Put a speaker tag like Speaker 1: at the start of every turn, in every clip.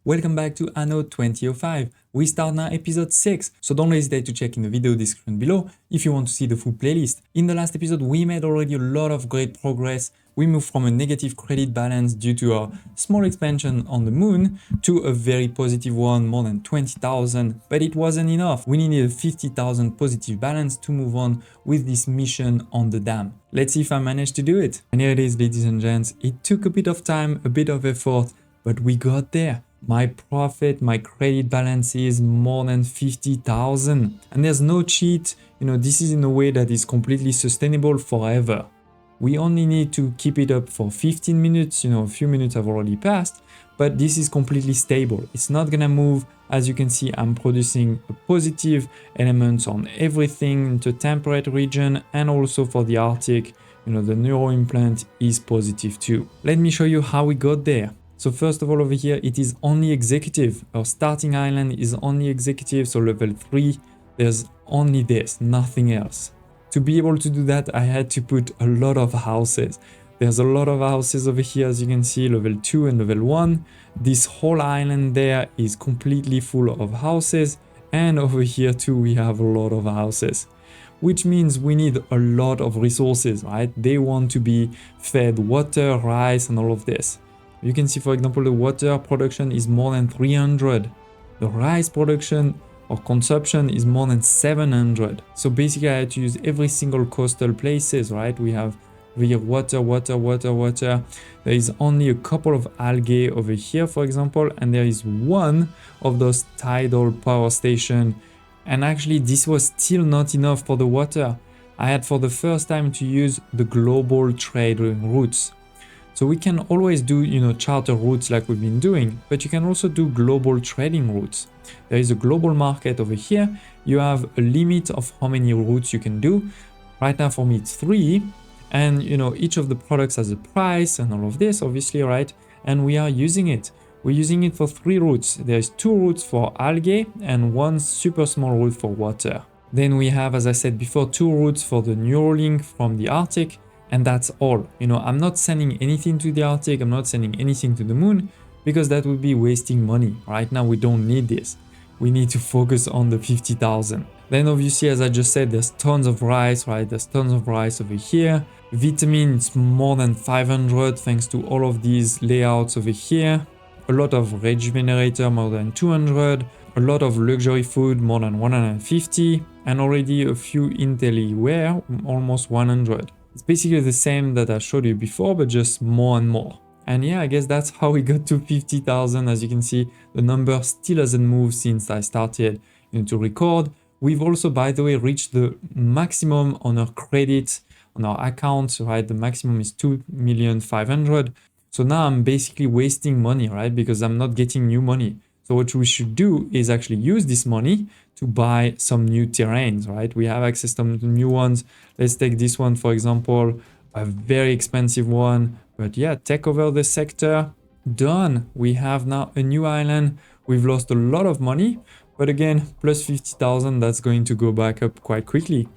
Speaker 1: Welcome back to Anno 2005. We start now episode 6, so don't hesitate to check in the video description below if you want to see the full playlist. In the last episode we made already a lot of great progress. We moved from a negative credit balance due to our small expansion on the moon to a very positive one, more than 20,000, but it wasn't enough. We needed a 50,000 positive balance to move on with this mission on the dam. Let's see if I managed to do it. And here it is, ladies and gents. It took a bit of time, a bit of effort, but we got there. My profit, my credit balance is more than 50,000. And there's no cheat, this is in a way that is completely sustainable forever. We only need to keep it up for 15 minutes, a few minutes have already passed, but this is completely stable. It's not gonna move. As you can see, I'm producing a positive elements on everything in the temperate region and also for the Arctic, the neuro implant is positive too. Let me show you how we got there. So first of all, over here, it is only executive. Our starting island is only executive, so level 3, there's only this, nothing else. To be able to do that, I had to put a lot of houses. There's a lot of houses over here, as you can see, level 2 and level 1. This whole island there is completely full of houses. And over here too, we have a lot of houses, which means we need a lot of resources, right? They want to be fed water, rice, and all of this. You can see, for example, the water production is more than 300. The rice production or consumption is more than 700. So basically I had to use every single coastal places, right? We have over here water. There is only a couple of algae over here, for example, and there is one of those tidal power station. And actually this was still not enough for the water. I had for the first time to use the global trade routes. So we can always do, charter routes like we've been doing, but you can also do global trading routes. There is a global market over here. You have a limit of how many routes you can do. Right now for me it's 3, and each of the products has a price and all of this, obviously, right? And we are using it. We're using it for 3 routes. There's 2 routes for algae and 1 super small route for water. Then we have, as I said before, 2 routes for the Neuralink from the Arctic. And that's all. I'm not sending anything to the Arctic, I'm not sending anything to the moon, because that would be wasting money. Right now we don't need this. We need to focus on the 50,000. Then obviously, as I just said, there's tons of rice, right? There's tons of rice over here. Vitamin, it's more than 500 thanks to all of these layouts over here. A lot of regenerator, more than 200. A lot of luxury food, more than 150. And already a few Intelliware, almost 100. It's basically the same that I showed you before, but just more and more. And yeah, I guess that's how we got to 50,000. As you can see, the number still hasn't moved since I started to record. We've also, by the way, reached the maximum on our credit, on our account, right? The maximum is 2,500,000. So now I'm basically wasting money, right? Because I'm not getting new money. So what we should do is actually use this money to buy some new terrains, right? We have access to new ones. Let's take this one, for example, a very expensive one. But yeah, take over the sector. Done. We have now a new island. We've lost a lot of money, but again, plus 50,000, that's going to go back up quite quickly.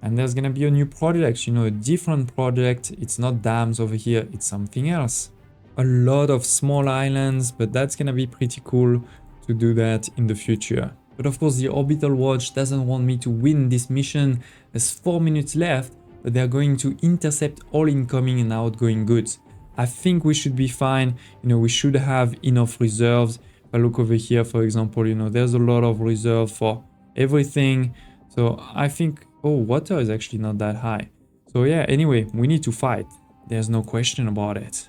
Speaker 1: And there's gonna be a new project, a different project. It's not dams over here, it's something else. A lot of small islands, but that's gonna be pretty cool to do that in the future. But of course, the Orbital Watch doesn't want me to win this mission. There's 4 minutes left, but they're going to intercept all incoming and outgoing goods. I think we should be fine. We should have enough reserves. If I look over here, for example, there's a lot of reserve for everything. So I think, oh, water is actually not that high. So yeah, anyway, we need to fight. There's no question about it.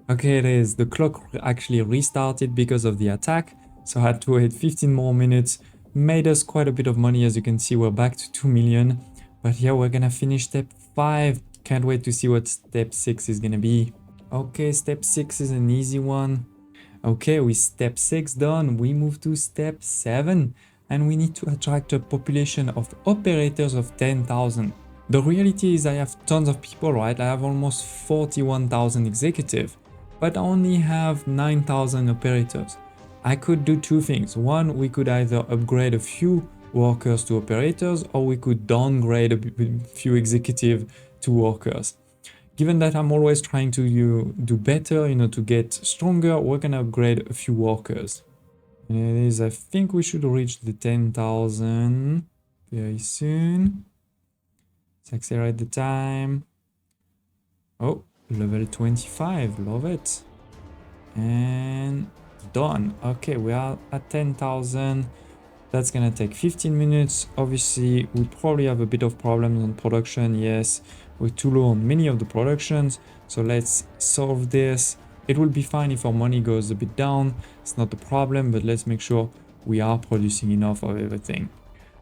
Speaker 1: Okay, it is. The clock actually restarted because of the attack. So I had to wait 15 more minutes. Made us quite a bit of money. As you can see, we're back to 2 million. But yeah, we're gonna finish step 5. Can't wait to see what step 6 is gonna be. Okay, step 6 is an easy one. Okay, with step 6 done, we move to step 7. And we need to attract a population of operators of 10,000. The reality is I have tons of people, right? I have almost 41,000 executive, but I only have 9,000 operators. I could do two things. One, we could either upgrade a few workers to operators, or we could downgrade a few executive to workers. Given that I'm always trying to do better, to get stronger, we're gonna upgrade a few workers. And it is, I think we should reach the 10,000 very soon. Let's accelerate the time. Oh, level 25, love it. And done. Okay, we are at 10,000. That's gonna take 15 minutes. Obviously, we probably have a bit of problems on production. Yes, we're too low on many of the productions. So let's solve this. It will be fine if our money goes a bit down. It's not a problem, but let's make sure we are producing enough of everything.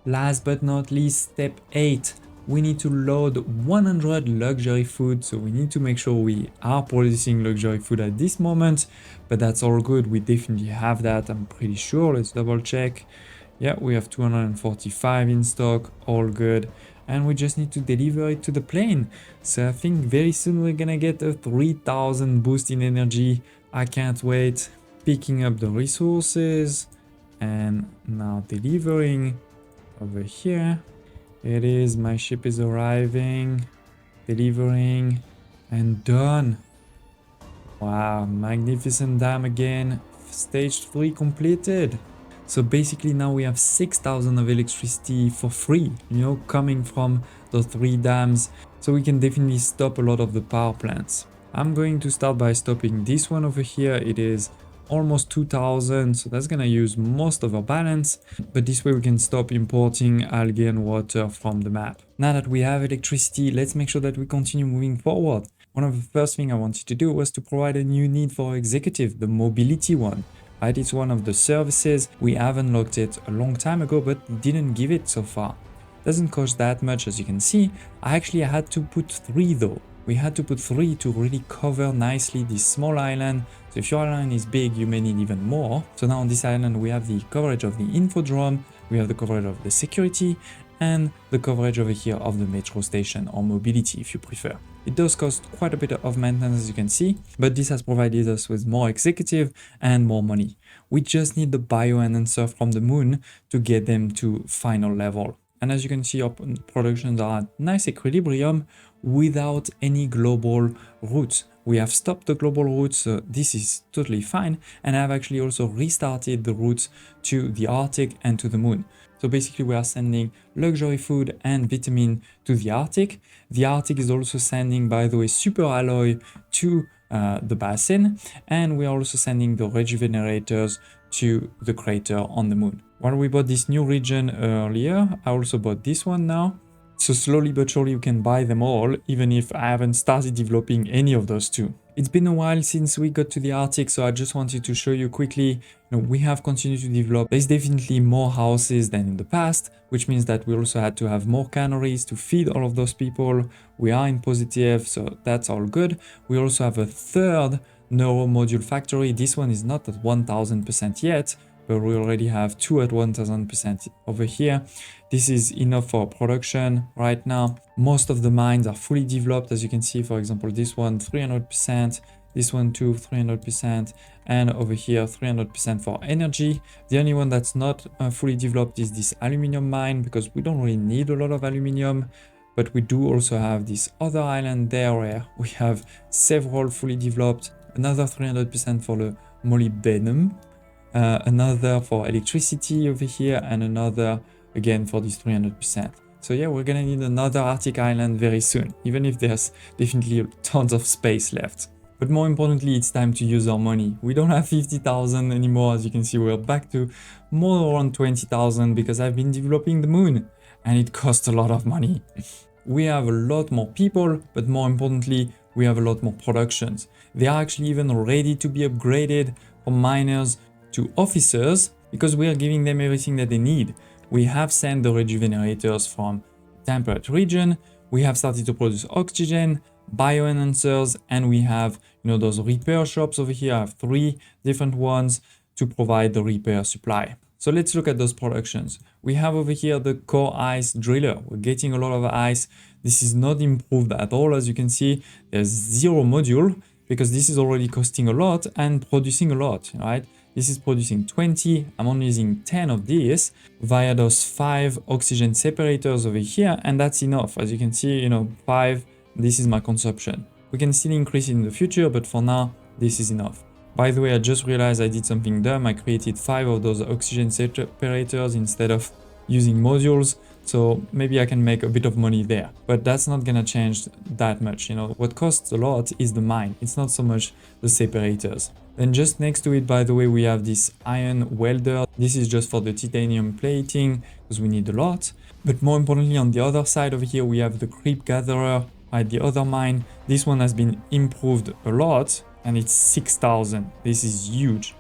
Speaker 1: Last but not least, step 8. We need to load 100 luxury food, so we need to make sure we are producing luxury food at this moment, but that's all good. We definitely have that, I'm pretty sure. Let's double check. Yeah, we have 245 in stock, all good. And we just need to deliver it to the plane. So I think very soon we're gonna get a 3000 boost in energy. I can't wait. Picking up the resources and now delivering over here. It is, my ship is arriving, delivering, and done. Wow, magnificent dam again. Stage 3 completed. So basically now we have 6,000 of electricity for free, coming from the 3 dams. So we can definitely stop a lot of the power plants. I'm going to start by stopping this one over here. It is almost 2,000, so that's gonna use most of our balance, but this way we can stop importing algae and water from the map. Now that we have electricity, let's make sure that we continue moving forward. One of the first things I wanted to do was to provide a new need for our executive, the mobility one. Right, it's one of the services. We have unlocked it a long time ago, but didn't give it so far. Doesn't cost that much, as you can see. I actually had to put 3 though. We had to put 3 to really cover nicely this small island. So if your island is big, you may need even more. So now on this island, we have the coverage of the infodrome, we have the coverage of the security, and the coverage over here of the metro station, or mobility if you prefer. It does cost quite a bit of maintenance, as you can see, but this has provided us with more executive and more money. We just need the bioenhancer from the moon to get them to final level. And as you can see, our productions are at nice equilibrium without any global routes. We have stopped the global routes, so this is totally fine. And I've actually also restarted the routes to the Arctic and to the moon. So basically we are sending luxury food and vitamin to the Arctic. The Arctic is also sending, by the way, super alloy to the basin. And we are also sending the rejuvenators to the crater on the moon. While we bought this new region earlier, I also bought this one now. So slowly but surely you can buy them all, even if I haven't started developing any of those two. It's been a while since we got to the Arctic, so I just wanted to show you quickly, we have continued to develop. There's definitely more houses than in the past, which means that we also had to have more canneries to feed all of those people. We are in positive, so that's all good. We also have a third neuro module factory. This one is not at 1000% yet, but we already have 2 at 1000% over here. This is enough for production right now. Most of the mines are fully developed, as you can see. For example, this one 300%, this one too 300%, and over here 300% for energy. The only one that's not fully developed is this aluminum mine, because we don't really need a lot of aluminum. But we do also have this other island there where we have several fully developed, another 300% for the molybdenum, another for electricity over here, and another again for this 300%. So yeah, we're gonna need another Arctic island very soon, even if there's definitely tons of space left. But more importantly, it's time to use our money. We don't have 50,000 anymore. As you can see, we're back to more around 20,000 because I've been developing the moon and it costs a lot of money. We have a lot more people, but more importantly, we have a lot more productions. They are actually even ready to be upgraded from miners to officers because we are giving them everything that they need. We have sent the rejuvenators from temperate region. We have started to produce oxygen, bioenhancers, and we have those repair shops over here. I have 3 different ones to provide the repair supply. So let's look at those productions. We have over here the core ice driller. We're getting a lot of ice. This is not improved at all. As you can see, there's 0 module because this is already costing a lot and producing a lot, right? This is producing 20. I'm only using 10 of these via those 5 oxygen separators over here, and that's enough. As you can see, 5, this is my consumption. We can still increase it in the future, but for now, this is enough. By the way, I just realized I did something dumb. I created 5 of those oxygen separators instead of using modules. So maybe I can make a bit of money there, but that's not gonna change that much. What costs a lot is the mine. It's not so much the separators. Then just next to it, by the way, we have this iron welder. This is just for the titanium plating because we need a lot. But more importantly, on the other side over here, we have the creep gatherer at the other mine. This one has been improved a lot and it's 6,000. This is huge.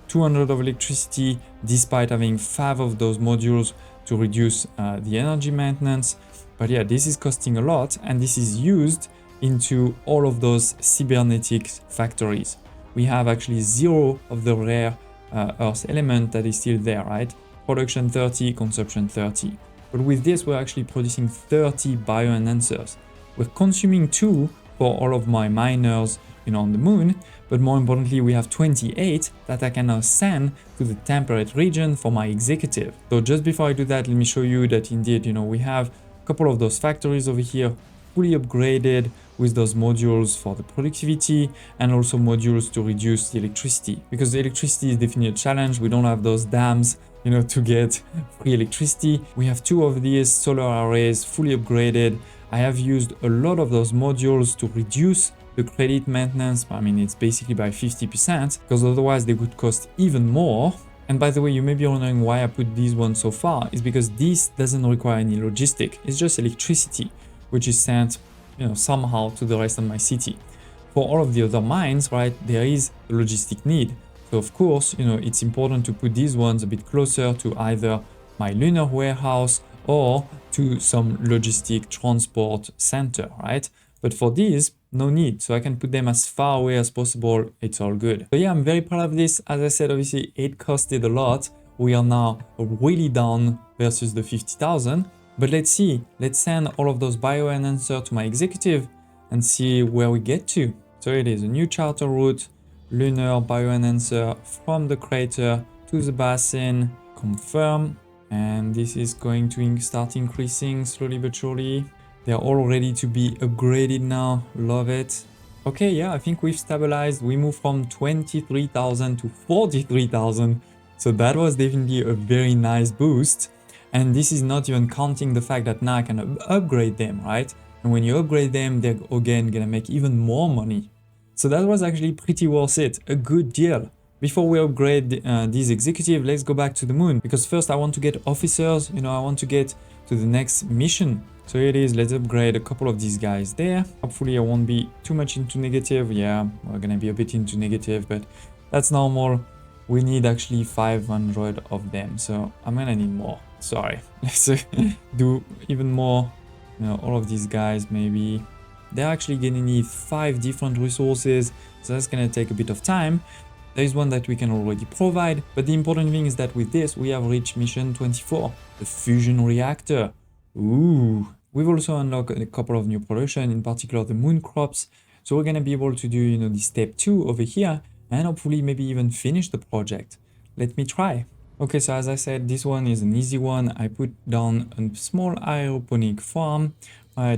Speaker 1: 200 of electricity despite having 5 of those modules to reduce the energy maintenance. But yeah, this is costing a lot, and this is used into all of those cybernetic factories. We have actually 0 of the rare earth element that is still there, right? Production 30, consumption 30. But with this, we're actually producing 30 bioenhancers. We're consuming 2 for all of my miners, on the moon, but more importantly, we have 28 that I can now send to the temperate region for my executive. So just before I do that, let me show you that indeed, we have a couple of those factories over here fully upgraded with those modules for the productivity and also modules to reduce the electricity, because the electricity is definitely a challenge. We don't have those dams, to get free electricity. We have 2 of these solar arrays fully upgraded. I have used a lot of those modules to reduce the credit maintenance. I mean, it's basically by 50%, because otherwise they would cost even more. And by the way, you may be wondering why I put these ones so far. It's because this doesn't require any logistic. It's just electricity, which is sent, somehow to the rest of my city. For all of the other mines, right, there is a logistic need. So of course, it's important to put these ones a bit closer to either my lunar warehouse or to some logistic transport center, right? But for these, no need. So I can put them as far away as possible. It's all good. So yeah, I'm very proud of this. As I said, obviously it costed a lot. We are now really down versus the 50,000. But let's see. Let's send all of those bioenhancers to my executive and see where we get to. So it is a new charter route, lunar bioenhancer from the crater to the basin, confirm. And this is going to start increasing slowly but surely. They're all ready to be upgraded now. Love it. Okay, yeah, I think we've stabilized. We moved from 23,000 to 43,000. So that was definitely a very nice boost. And this is not even counting the fact that now I can upgrade them, right? And when you upgrade them, they're again gonna make even more money. So that was actually pretty worth it. A good deal. Before we upgrade these executives, let's go back to the moon. Because first I want to get officers, I want to get to the next mission. So here it is, let's upgrade a couple of these guys there. Hopefully I won't be too much into negative. Yeah, we're gonna be a bit into negative, but that's normal. We need actually 500 of them, so I'm gonna need more. Sorry, let's do even more. All of these guys maybe. They're actually gonna need 5 different resources, so that's gonna take a bit of time. There is one that we can already provide, but the important thing is that with this, we have reached mission 24, the fusion reactor. Ooh. We've also unlocked a couple of new production, in particular the moon crops. So we're gonna be able to do, the step 2 over here, and hopefully maybe even finish the project. Let me try. Okay, so as I said, this one is an easy one. I put down a small aeroponic farm.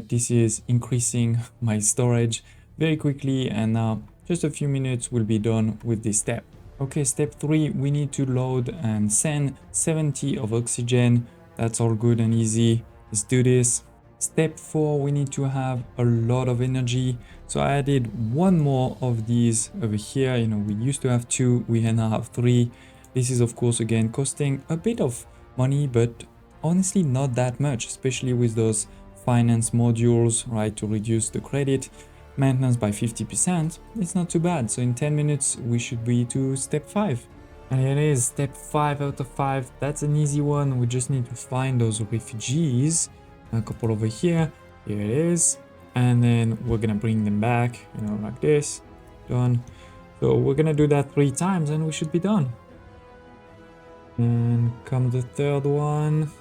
Speaker 1: This is increasing my storage very quickly, and now just a few minutes will be done with this step. Okay, step 3, we need to load and send 70 of oxygen. That's all good and easy. Let's do this. Step 4, we need to have a lot of energy. So I added 1 more of these over here. We used to have 2, we now have 3. This is of course again costing a bit of money, but honestly not that much, especially with those finance modules, right, to reduce the credit maintenance by 50%. It's not too bad. So in 10 minutes, we should be to step 5. And here it is, step 5 out of 5. That's an easy one. We just need to find those refugees. A couple over here. Here it is. And then we're gonna bring them back, like this. Done. So we're gonna do that 3 times and we should be done. And come the 3rd one.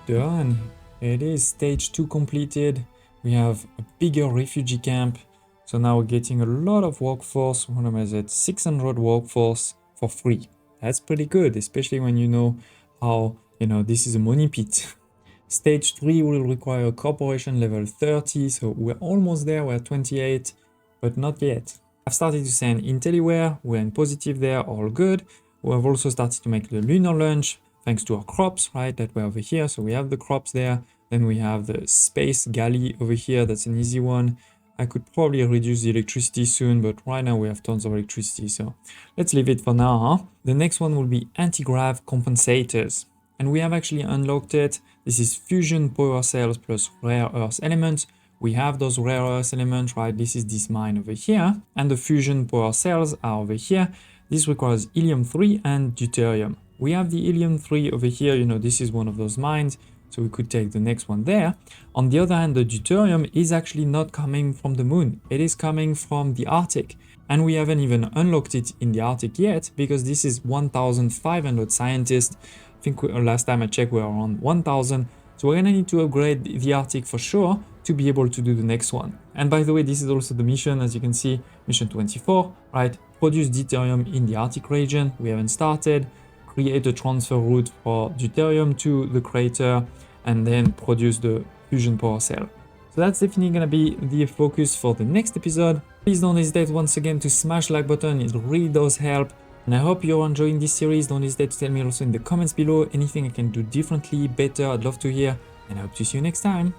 Speaker 1: Done. Here it is, stage 2 completed. We have a bigger refugee camp. So now we're getting a lot of workforce. What am I at? 600 workforce for free. That's pretty good, especially when you know how, this is a money pit. Stage 3 will require corporation level 30, so we're almost there, we're at 28, but not yet. I've started to send Intelliware, we're in positive there, all good. We have also started to make the lunar launch, thanks to our crops, right, that were over here. So we have the crops there. Then we have the space galley over here, that's an easy one. I could probably reduce the electricity soon, but right now we have tons of electricity, so let's leave it for now, huh? The next one will be anti-grav compensators. And we have actually unlocked it. This is fusion power cells plus rare earth elements. We have those rare earth elements, right? This is this mine over here. And the fusion power cells are over here. This requires helium-3 and deuterium. We have the helium-3 over here, this is one of those mines. So we could take the next one there. On the other hand, the deuterium is actually not coming from the moon. It is coming from the Arctic. And we haven't even unlocked it in the Arctic yet because this is 1,500 scientists. I think last time I checked we were around 1,000. So we're gonna need to upgrade the Arctic for sure to be able to do the next one. And by the way, this is also the mission, as you can see, mission 24, right? Produce deuterium in the Arctic region. We haven't started. Create a transfer route for deuterium to the crater and then produce the fusion power cell. So that's definitely gonna be the focus for the next episode. Please don't hesitate once again to smash the like button, it really does help. And I hope you're enjoying this series. Don't hesitate to tell me also in the comments below anything I can do differently, better, I'd love to hear. And I hope to see you next time.